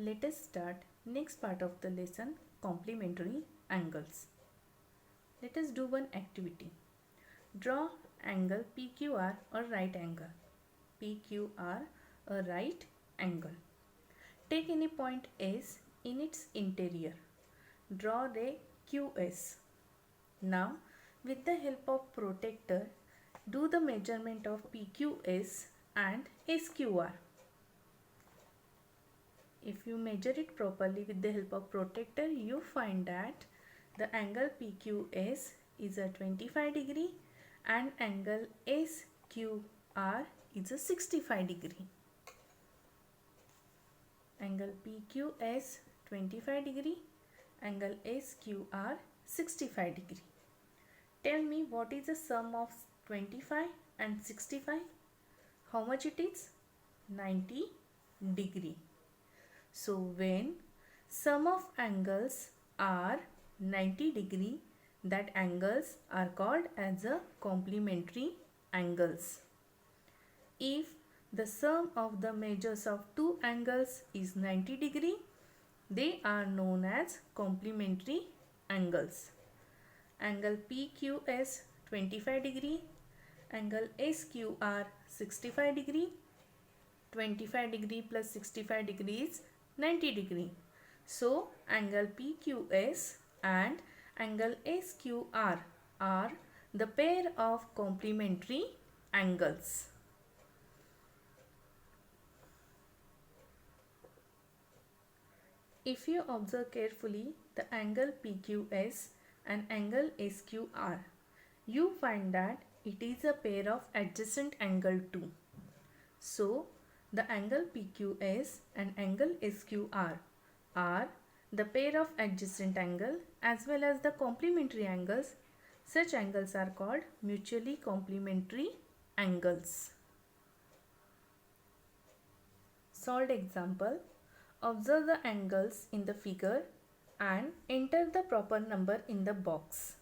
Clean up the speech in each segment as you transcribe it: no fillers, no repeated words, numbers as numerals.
Let us start next part of the lesson, complementary angles. Let us do one activity. Draw angle PQR or right angle. PQR a right angle. Take any point S in its interior. Draw ray QS. Now with the help of protractor, do the measurement of PQS and SQR. If you measure it properly with the help of protractor, you find that the angle PQS is a 25 degree and angle SQR is a 65 degree. Angle PQS 25 degree, angle SQR 65 degree. Tell me what is the sum of 25 and 65? How much it is? 90 degree. So when sum of angles are 90 degree, that angles are called as a complementary angles. If the sum of the measures of two angles is 90 degree, they are known as complementary angles. Angle PQS 25 degree, angle SQR 65 degree. 25 degree plus 65 degree is 90 degree. So angle PQS and angle SQR are the pair of complementary angles. If you observe carefully the angle PQS and angle SQR, you find that it is a pair of adjacent angle too. So the angle PQS and angle SQR are the pair of adjacent angle as well as the complementary angles. Such angles are called mutually complementary angles. Solved example. Observe the angles in the figure and enter the proper number in the box.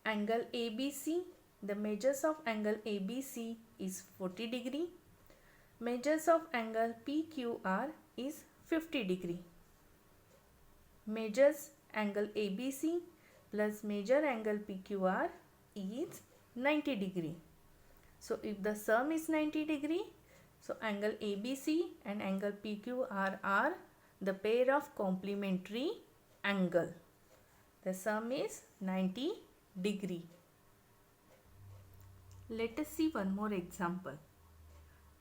Angle ABC, the measures of angle ABC is 40 degree. Measures of angle PQR is 50 degree. Measures angle ABC plus measure angle PQR is 90 degree. So if the sum is 90 degree, so angle ABC and angle PQR are the pair of complementary angle. The sum is 90 degree. Let us see one more example.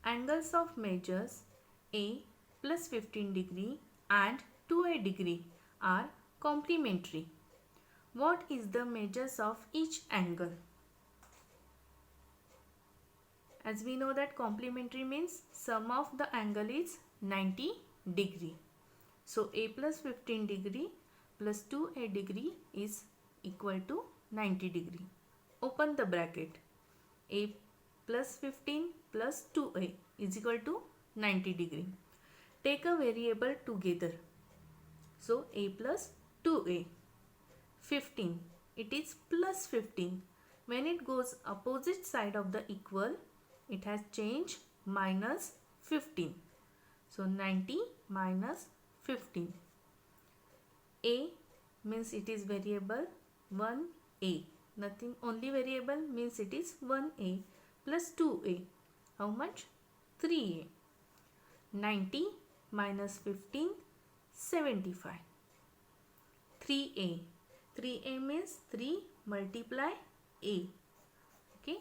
Angles of measures A plus 15 degree and 2A degree are complementary. What is the measures of each angle? As we know that complementary means sum of the angle is 90 degree. So A plus 15 degree plus 2A degree is equal to 90 degree. Open the bracket. A plus 15 plus 2A is equal to 90 degree. Take a variable together. So A plus 2A. 15. It is plus 15. When it goes opposite side of the equal, it has changed minus 15. So 90 minus 15. A means it is variable 1A. Nothing, only variable means it is 1A plus 2A. How much? 3A. 90 minus 15, 75. 3A. 3A means 3 multiply A. Okay.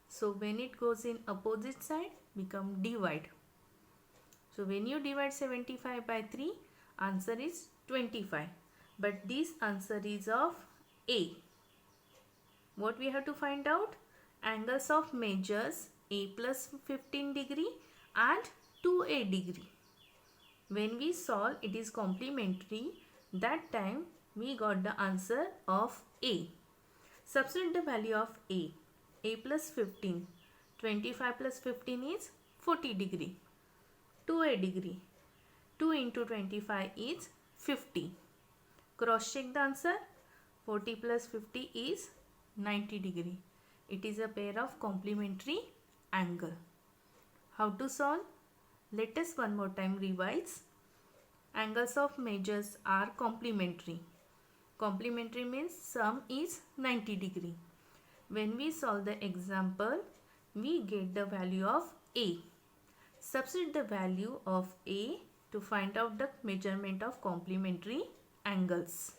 So when it goes in opposite side, become divide. So when you divide 75 by 3, answer is 25. But this answer is of A. What we have to find out? Angles of measures A plus 15 degree and 2A degree. When we solve, it is complementary. That time we got the answer of A. Substitute the value of A. A plus 15. 25 plus 15 is 40 degree. 2A degree. 2 into 25 is 50. Cross check the answer. 40 plus 50 is 90 degree. It is a pair of complementary angle. How to solve? Let us one more time revise. angles of measures are complementary. Complementary means sum is 90 degree. When we solve the example, we get the value of A. Substitute the value of A to find out the measurement of complementary angles.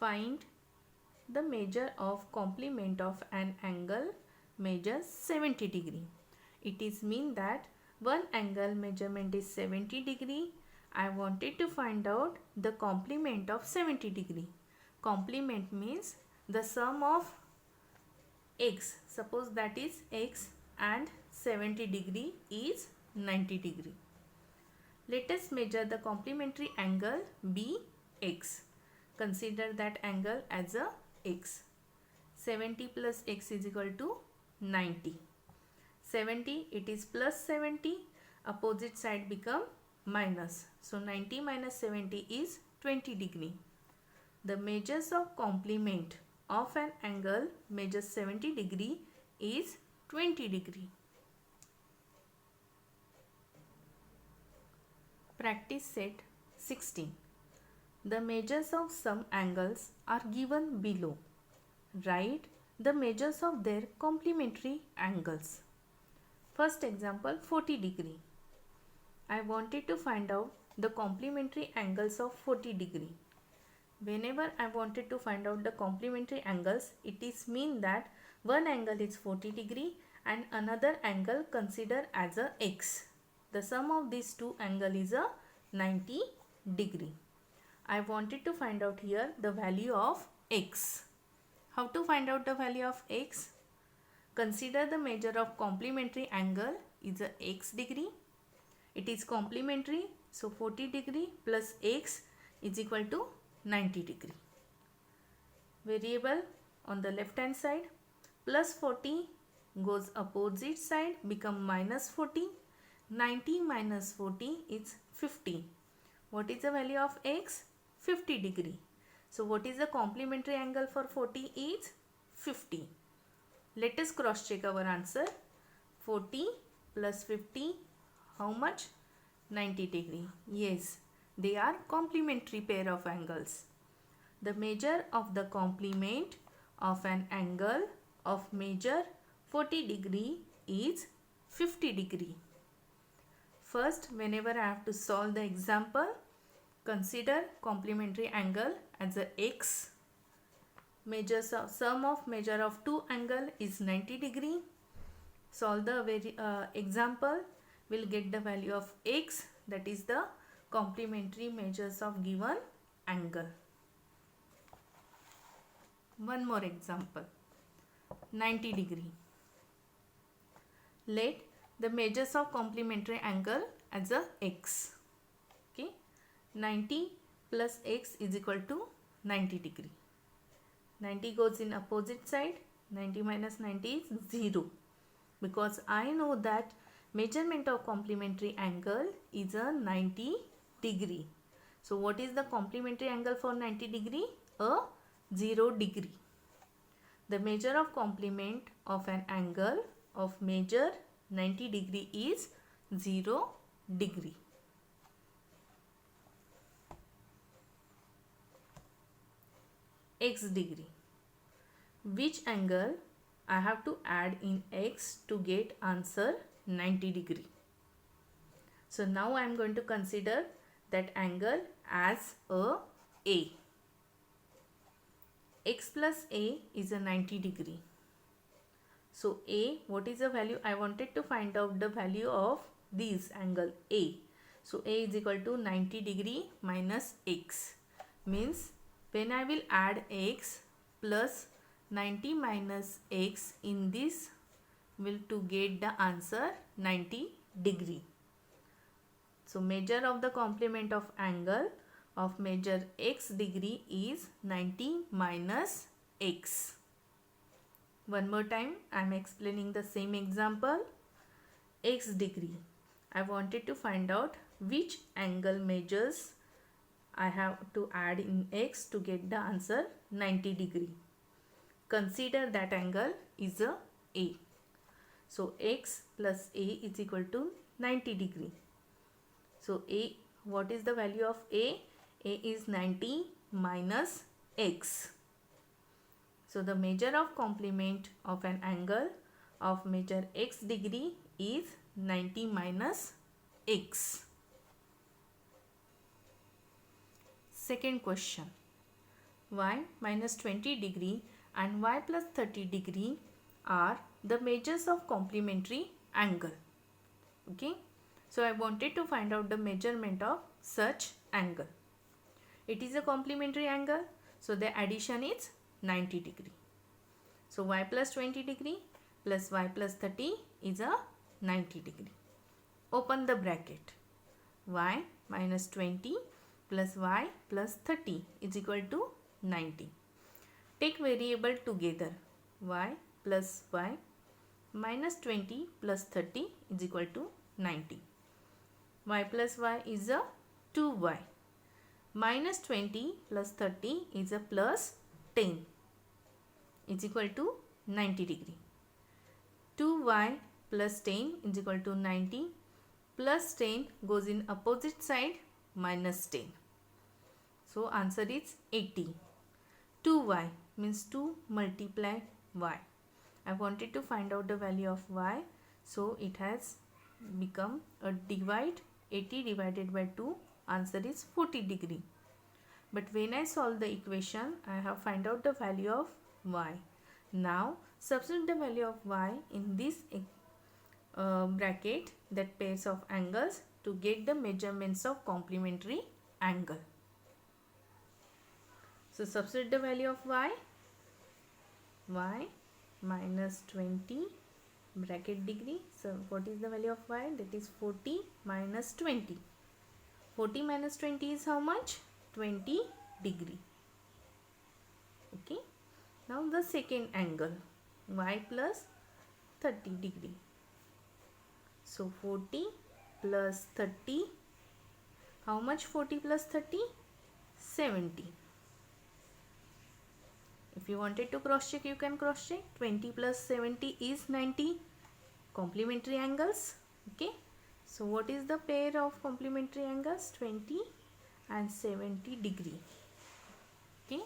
Find the measure of complement of an angle measures 70 degree. It is mean that one angle measurement is 70 degree. I wanted to find out the complement of 70 degree. Complement means the sum of x. Suppose that is x and 70 degree is 90 degree. Let us measure the complementary angle BX. Consider that angle as a x. 70 plus x is equal to 90. 70, it is plus 70. Opposite side become minus. So 90 minus 70 is 20 degree. The measures of complement of an angle measures 70 degree is 20 degree. Practice set 16. The measures of some angles are given below. Write the measures of their complementary angles. First example, 40 degree. I wanted to find out the complementary angles of 40 degree. Whenever I wanted to find out the complementary angles, it is mean that one angle is 40 degree and another angle consider as a x. The sum of these two angle is a 90 degree. I wanted to find out here the value of x. How to find out the value of x? Consider the measure of complementary angle is a x degree. It is complementary, so 40 degree plus x is equal to 90 degree. Variable on the left hand side, plus 40 goes opposite side, become minus 40. 90 minus 40 is 50. What is the value of x? 50 degree. So what is the complementary angle for 40 is 50. Let us cross check our answer. 40 plus 50, how much? 90 degree. Yes, they are complementary pair of angles. The measure of the complement of an angle of measure 40 degree is 50 degree. First, whenever I have to solve the example, consider complementary angle as a x. Sum of measure of two angle is 90 degree. Solve the example, will get the value of x, that is the complementary measures of given angle. One more example, 90 degree. Let the measures of complementary angle as a x. Okay, 90 plus x is equal to 90 degree. 90 goes in opposite side, 90 minus 90 is 0. Because I know that measurement of complementary angle is a 90 degree. So what is the complementary angle for 90 degree? A 0 degree. The measure of complement of an angle of measure 90 degree is 0 degree. X degree. Which angle I have to add in x to get answer 90 degree? So now I am going to consider that angle as a A. X plus A is a 90 degree. So A, what is the value? I wanted to find out the value of this angle A. So A is equal to 90 degree minus x. Means when I will add x plus 90 minus x in this will to get the answer 90 degree. So measure of the complement of angle of measure x degree is 90 minus x. One more time I am explaining the same example. X degree. I wanted to find out which angle measures I have to add in x to get the answer 90 degree. Consider that angle is a A. So x plus a is equal to 90 degree. So a, what is the value of a? A is 90 minus x. So the measure of complement of an angle of measure x degree is 90 minus x. Second question. Y minus 20 degree and y plus 30 degree are the measures of complementary angle. Okay. So I wanted to find out the measurement of such angle. It is a complementary angle. So the addition is 90 degree. So y plus 20 degree plus y plus 30 is a 90 degree. Open the bracket. Y minus 20 plus y plus 30 is equal to 90. Take variable together. Y plus y minus 20 plus 30 is equal to 90. Y plus y is a 2y. Minus 20 plus 30 is a plus 10. Is equal to 90 degree. 2y plus 10 is equal to 90. Plus 10 goes in opposite side, minus 10. So answer is 80. 2y means 2 multiply y. I wanted to find out the value of y. So it has become a divide. 80 divided by 2. Answer is 40 degree. But when I solve the equation, I have find out the value of y. Now substitute the value of y in this bracket, that pairs of angles, to get the measurements of complementary angle. So substitute the value of y. Y minus 20 bracket degree. So what is the value of y? That is 40 minus 20. 40 minus 20 is how much? 20 degree. Okay. Now the second angle, y plus 30 degree. So 40 plus 30. How much 40 plus 30? 70. If you wanted to cross check, you can cross check. 20 plus 70 is 90. Complementary angles. Okay. So what is the pair of complementary angles? 20 and 70 degree. Okay.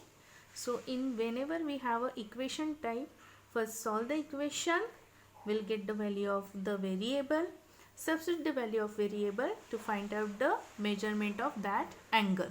So in whenever we have a equation type, first solve the equation. We'll get the value of the variable. Substitute the value of variable to find out the measurement of that angle.